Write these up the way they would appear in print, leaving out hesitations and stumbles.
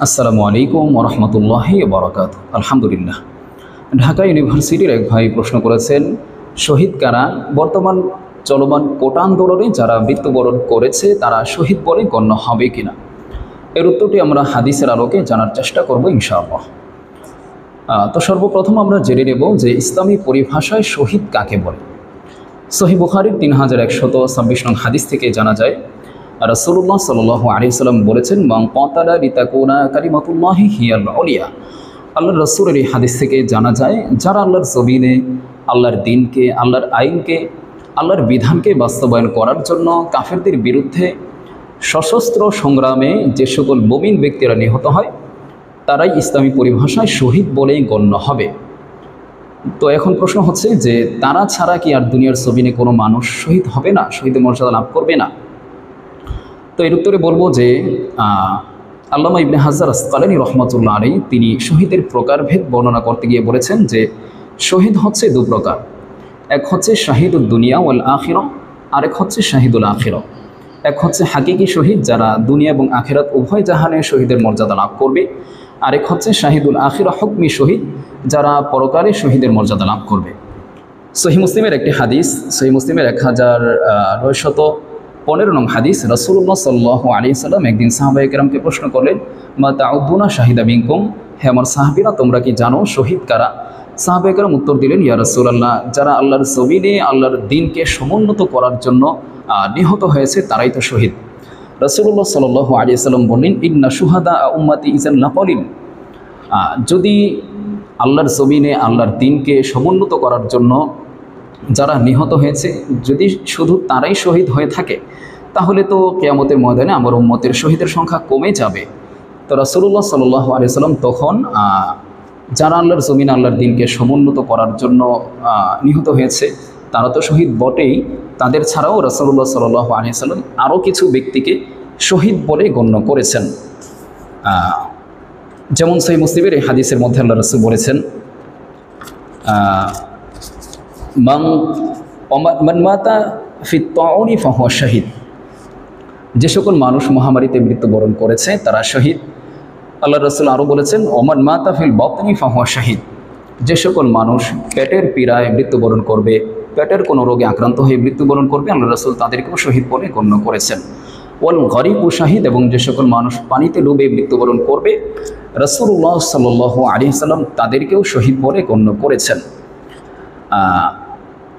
আসসালামু আলাইকুম ওয়া রাহমাতুল্লাহি ওয়া বারাকাতুহু। আলহামদুলিল্লাহ। ঢাকা ইউনিভার্সিটির এক ভাই প্রশ্ন করেছেন, শহীদ কারা? বর্তমান চলমান কোটা আন্দোলনে যারা মৃত্যুবরণ করেছে তারা শহীদ বলে গণ্য হবে কিনা? এর উত্তরটি আমরা হাদিসের আলোকে জানার চেষ্টা করব ইনশাআল্লাহ। তো সর্বপ্রথম আমরা জেনে নেব যে ইসলামী পরিভাষায় শহীদ কাকে বলে। সহিহ বুখারীর 3126 নং হাদিস থেকে জানা যায়, রাসূলুল্লাহ সাল্লাল্লাহু আলাইহি ওয়াসাল্লাম বলেছেন, মান কাতালা লিতাকুনা কালিমাতুল্লাহি হিয়াল উলিয়া। আল্লাহর রাসূলের এই হাদিস থেকে জানা যায়, যারা আল্লাহর জমিনে আল্লাহর দ্বীনকে, আল্লাহর আইনকে, আল্লাহর বিধানকে বাস্তবায়ন করার জন্য কাফেরদের বিরুদ্ধে সশস্ত্র সংগ্রামে যে সকল মুমিন ব্যক্তিরা নিহত হয় তারাই ইসলামী পরিভাষায় শহীদ বলেই গণ্য হবে। তো এখন প্রশ্ন হচ্ছে যে তারা ছাড়া কি আর দুনিয়ার জমিনে কোনো মানুষ শহীদ হবে না, শহীদের মর্যাদা লাভ করবে না? তো এর উত্তরে বলবো যে আল্লামা ইবনে হাজার আসকালানী রহমাতুল্লাহ আলাইহি তিনি শহীদের প্রকারভেদ বর্ণনা করতে গিয়ে বলেছেন যে শহীদ হচ্ছে দু প্রকার। এক হচ্ছে শাহিদুদ দুনিয়া ওয়াল আখিরা, আরেক হচ্ছে শাহিদুল আখিরা। এক হচ্ছে হাকিকি শহীদ, যারা দুনিয়া এবং আখিরাত উভয় জাহানে শহীদের মর্যাদা লাভ করবে। আরেক হচ্ছে শাহিদুল আখিরা হুকমি শহীদ, যারা পরকালে শহীদের মর্যাদা লাভ করবে। সহিহ মুসলিমের একটি হাদিস, সহিহ মুসলিমের 1915 নং হাদিস, রাসূলুল্লাহ সাল্লাল্লাহু আলাইহি ওয়াসাল্লাম একদিন সাহাবায়ে কেরামকে প্রশ্ন করলেন, মা তাউদ্দুনা শাহিদা মিনকুম, হে আমার সাহাবীরা তোমরা কি জানো শহীদ কারা? সাহাবায়ে কেরাম উত্তর দিলেন, ইয়া রাসূলুল্লাহ, যারা আল্লাহর জমিনে আল্লাহর দ্বীনকে সমুন্নত করার জন্য নিহত হয়েছে তারাই তো শহীদ। রাসূলুল্লাহ সাল্লাল্লাহু আলাইহি ওয়াসাল্লাম বললেন, ইন্না শুহাদা উম্মতি ইযান লাকালিল, যদি আল্লাহর জমিনে আল্লাহর দ্বীনকে সমুন্নত করার জন্য যারা নিহত হয়েছে যদি শুধু তারাই শহীদ হয়ে থাকে তাহলে তো কিয়ামতের ময়দানে আমার উম্মতের শহীদের সংখ্যা কমে যাবে। তো রাসূলুল্লাহ সাল্লাল্লাহু আলাইহি ওয়াসাল্লাম তখন যারা আল্লাহর জমিনে আল্লাহর দ্বীনকে সমুন্নত করার জন্য নিহত হয়েছে তারা তো শহীদ বটেই, তাদের ছাড়াও রাসূলুল্লাহ সাল্লাল্লাহু আলাইহি ওয়াসাল্লাম আরও কিছু ব্যক্তিকে শহীদ বলে গণ্য করেছেন। যেমন সহিহ মুসলিমের এই হাদিসের মধ্যে আল্লাহ রাসূল বলেছেন, মান মাতা ফি তাউনি ফাহুয়া শাহিদ, যে সকল মানুষ মহামারীতে মৃত্যুবরণ করেছে তারা শহীদ। আল্লাহ রাসূল আরও বলেছেন, ওমান মাতা ফিল বাতনি ফাহুয়া শাহিদ, যে সকল মানুষ পেটের পীড়ায় মৃত্যুবরণ করবে, পেটের কোনো রোগে আক্রান্ত হয়ে মৃত্যুবরণ করবে, আল্লাহ রাসূল তাদেরকেও শহীদ বলে গণ্য করেছেন। ওয়াল গরিকু শাহিদ, এবং যে সকল মানুষ পানিতে ডুবে মৃত্যুবরণ করবে রাসূলুল্লাহ সাল্লাল্লাহু আলাইহি ওয়াসাল্লাম তাদেরকেও শহীদ বলে গণ্য করেছেন।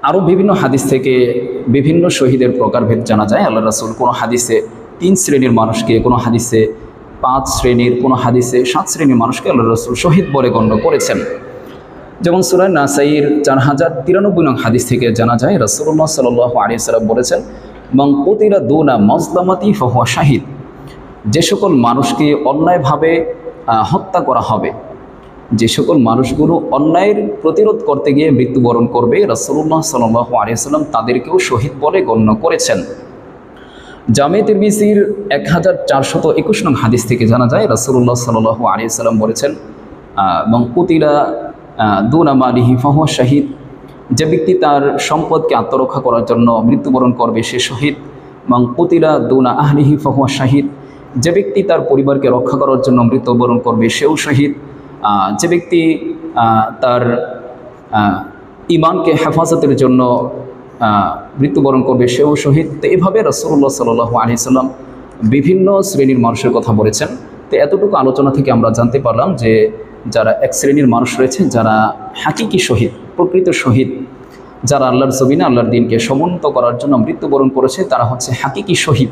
আরও বিভিন্ন হাদিস থেকে বিভিন্ন শহীদের প্রকারভেদ জানা যায়। আল্লাহ রাসূল কোনো হাদিসে 3 শ্রেণীর মানুষকে, কোনো হাদিসে 5 শ্রেণীর, কোনো হাদিসে 7 শ্রেণীর মানুষকে আল্লাহ রাসূল শহীদ বলে গণ্য করেছেন। যেমন সূরা নাসাইর 4093 নং হাদিস থেকে জানা যায়, রাসূলুল্লাহ সাল্লাল্লাহু আলাইহি ওয়াসাল্লাম বলেছেন, মান কুতিলা দুনা মাজলামাতি ফাহুয়া শাহিদ, যে সকল মানুষকে অন্যায়ভাবে হত্যা করা হবে, যে সকল মানুষগুলো অন্যায়ের প্রতিরোধ করতে গিয়ে মৃত্যুবরণ করবে রাসূলুল্লাহ সাল্লাল্লাহু আলাইহি ওয়াসাল্লাম তাদেরকেও শহীদ বলে গণ্য করেছেন। জামে তিরমিজির 1421 নং হাদিস থেকে জানা যায়, রাসূলুল্লাহ সাল্লাল্লাহু আলাইহি ওয়াসাল্লাম বলেছেন, মান কুতিলা দুনা মালিহি ফাহুয়া শাহিদ, যে ব্যক্তি তার সম্পদকে আত্মরক্ষা করার জন্য মৃত্যুবরণ করবে সে শহীদ। মান কুতিলা দুনা আহলিহি ফাহুয়া শাহিদ, যে ব্যক্তি তার পরিবারকে রক্ষা করার জন্য মৃত্যুবরণ করবে সেও শহীদ। যে ব্যক্তি তার ঈমানকে হেফাজতের জন্য মৃত্যুবরণ করবে সেও শহীদ। তো এভাবে রাসূলুল্লাহ সাল্লাল্লাহু আলাইহি ওয়াসাল্লাম বিভিন্ন শ্রেণীর মানুষের কথা বলেছেন। তো এতটুকু আলোচনা থেকে আমরা জানতে পারলাম যে যারা এক শ্রেণীর মানুষ রয়েছে যারা হাকিকি শহীদ, প্রকৃত শহীদ, যারা আল্লাহর জমিনে আল্লাহর দ্বীনকে সমুন্নত করার জন্য মৃত্যুবরণ করেছে তারা হচ্ছে হাকিকি শহীদ।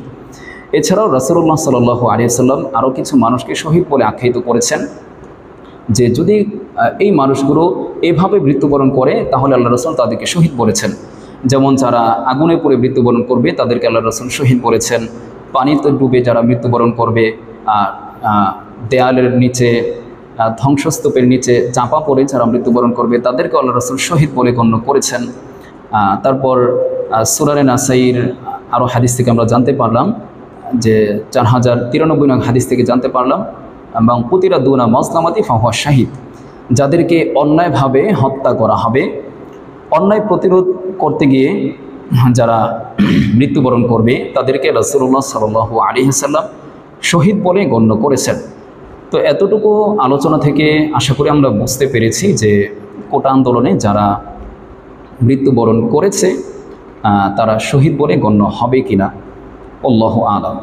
এছাড়াও রাসূলুল্লাহ সাল্লাল্লাহু আলাইহি ওয়াসাল্লাম আরও কিছু মানুষকে শহীদ বলে আখ্যায়িত করেছেন যে যদি এই মানুষগুলো এভাবে মৃত্যুবরণ করে তাহলে আল্লাহ রাসূল তাদেরকে শহীদ বলেছেন। যেমন যারা আগুনে পড়ে মৃত্যুবরণ করবে তাদেরকে আল্লাহ রাসূল শহীদ বলেছেন। পানিতে ডুবে যারা মৃত্যুবরণ করবে, দেয়ালের নিচে, ধ্বংসস্তূপের নিচে চাপা পড়ে যারা মৃত্যুবরণ করবে তাদেরকে আল্লাহ রাসূল শহীদ বলে গণ্য করেছেন। তারপর সূরা নাসাইর আরও হাদিস থেকে আমরা জানতে পারলাম যে 4093 নং হাদিস থেকে জানতে পারলাম, এবং কুতিলা দুনা মাজলামাতি ফাহুয়া শাহিদ, যাদেরকে অন্যায়ভাবে হত্যা করা হবে, অন্যায় প্রতিরোধ করতে গিয়ে যারা মৃত্যুবরণ করবে তাদেরকে রাসূলুল্লাহ সাল্লাল্লাহু আলাইহি ওয়াসাল্লাম শহীদ বলে গণ্য করেছেন। তো এতটুকু আলোচনা থেকে আশা করি আমরা বুঝতে পেরেছি যে কোটা আন্দোলনে যারা মৃত্যুবরণ করেছে তারা শহীদ বলে গণ্য হবে কিনা, আল্লাহু আলাম।